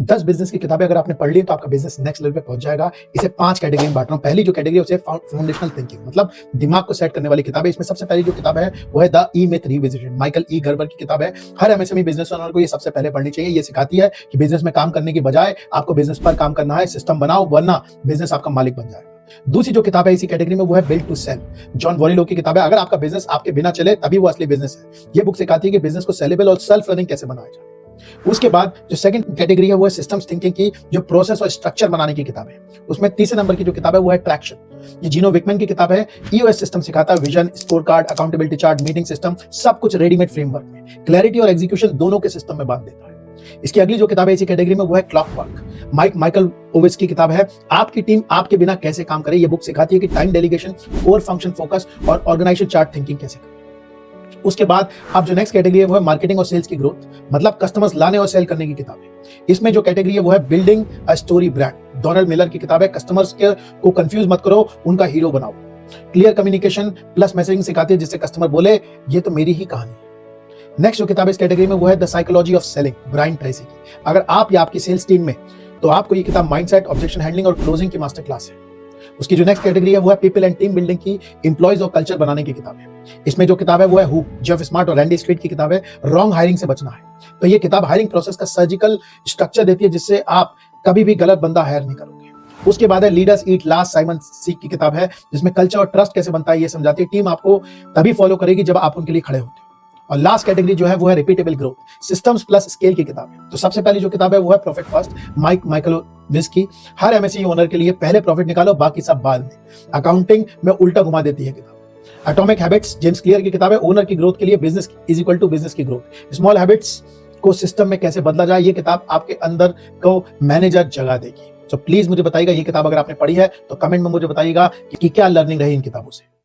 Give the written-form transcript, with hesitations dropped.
10 business की किताबें अगर आपने पढ़ ली तो आपका बिजनेस नेक्स्ट लेवल पे पहुंच जाएगा। इसे 5 कैटेगरी में बांट रहा हूं। पहली जो कैटेगरी है उसे फाउंडेशनल थिंकिंग, मतलब दिमाग को सेट करने वाली किताब है। इसमें सबसे पहली जो किताब है वो है the E myth revisited, Michael E Gerber की किताब है। हर एमएसएमई बिजनेस ओनर को ये सबसे पहले पढ़नी चाहिए। ये सिखाती है कि बिजनेस में काम करने की बजाय आपको बिजनेस पर काम करना है। सिस्टम बनाओ वरना बिजनेस आपका मालिक बन जाएगा। दूसरी जो किताब है इसी कैटेगरी में वो है बिल्ड टू सेल, जॉन वॉरिलो की किताब है। अगर आपका बिजनेस आपके बिना चले तभी वो असली बिजनेस है। ये बुक सिखाती है कि बिजनेस को सेलेबल और सेल्फ रनिंग कैसे बनाया जाए। उसके बाद जो सेकंड कैटेगरी है वो है सिस्टम्स थिंकिंग की, जो प्रोसेस और स्ट्रक्चर बनाने की किताब है। उसमें तीसरे नंबर की जो किताब है वो है ट्रैक्शन। ये जीनो विकमैन की किताब है। ईओएस सिस्टम सिखाता है, vision, score card, accountability chart, meeting system, सब कुछ रेडीमेड फ्रेमवर्क में क्लैरिटी और एग्जीक्यूशन दोनों के सिस्टम में बांध देता है। इसकी अगली जो किताब है इसी कैटेगरी में वो है क्लॉकवर्क, माइकल ओवेस की किताब है। आपकी टीम आपके बिना कैसे काम करे। ये बुक सिखाती है कि time delegation, core function focus और ऑर्गेनाइजेशन चार्ट थिंकिंग कैसे करें। उसके बाद अब जो नेक्स्ट कैटेगरी है वो है मार्केटिंग और सेल्स की ग्रोथ, मतलब कस्टमर्स लाने और सेल करने की किताब है। इसमें जो कैटेगरी है वो है building a story brand, Donald Miller की किताब है। कस्टमर्स को कंफ्यूज मत करो, उनका हीरो बनाओ। क्लियर कम्युनिकेशन प्लस मैसेजिंग सिखाती है जिससे कस्टमर बोले ये तो मेरी ही कहानी है। नेक्स्ट जो किताब इस कैटेगरी में वो है the psychology of selling, Brian Tracy की। अगर आप या आपकी सेल्स टीम में तो आपको ये किताब माइंडसेट, ऑब्जेक्शन हैंडलिंग और क्लोजिंग की मास्टर क्लास है। उसकी जो नेक्स्ट कैटेगरी है वो है पीपल एंड टीम बिल्डिंग की, एम्प्लॉयज और कल्चर बनाने की किताब है। इसमें जो किताब है वो है हु, जेफ स्मार्ट और रैंडी स्ट्रीट की किताब है। रॉन्ग हायरिंग से बचना है। तो ये किताब हायरिंग प्रोसेस का सर्जिकल स्ट्रक्चर देती है जिससे आप कभी भी गलत बंदा हायर नहीं करोगे। उसके बाद है लीडर्स ईट लास्ट, साइमन सीक की किताब है, जिसमें कल्चर और ट्रस्ट कैसे बनता है ये समझाती है। टीम आपको तभी फॉलो करेगी जब आप उनके लिए खड़े होते हो। और लास्ट कैटेगरी जो है वो है repeatable growth, systems plus scale की किताब है। तो सबसे पहली जो किताब है वो है प्रॉफिट फर्स्ट, माइकल विस की। हर एमएसएमई ओनर के लिए पहले प्रॉफिट निकालो, बाकी सब बाद में। अकाउंटिंग में उल्टा घुमा देती है किताब। एटॉमिक हैबिट्स, जेम्स क्लियर की किताब है। ओनर की ग्रोथ के लिए business is equal to business की ग्रोथ, स्मॉल हैबिट्स को सिस्टम में कैसे बदला जाए। ये किताब आपके अंदर को मैनेजर जगा देगी। तो प्लीज मुझे बताइएगा, ये किताब अगर आपने पढ़ी है तो कमेंट में मुझे बताइएगा कि क्या लर्निंग रही इन किताबों से।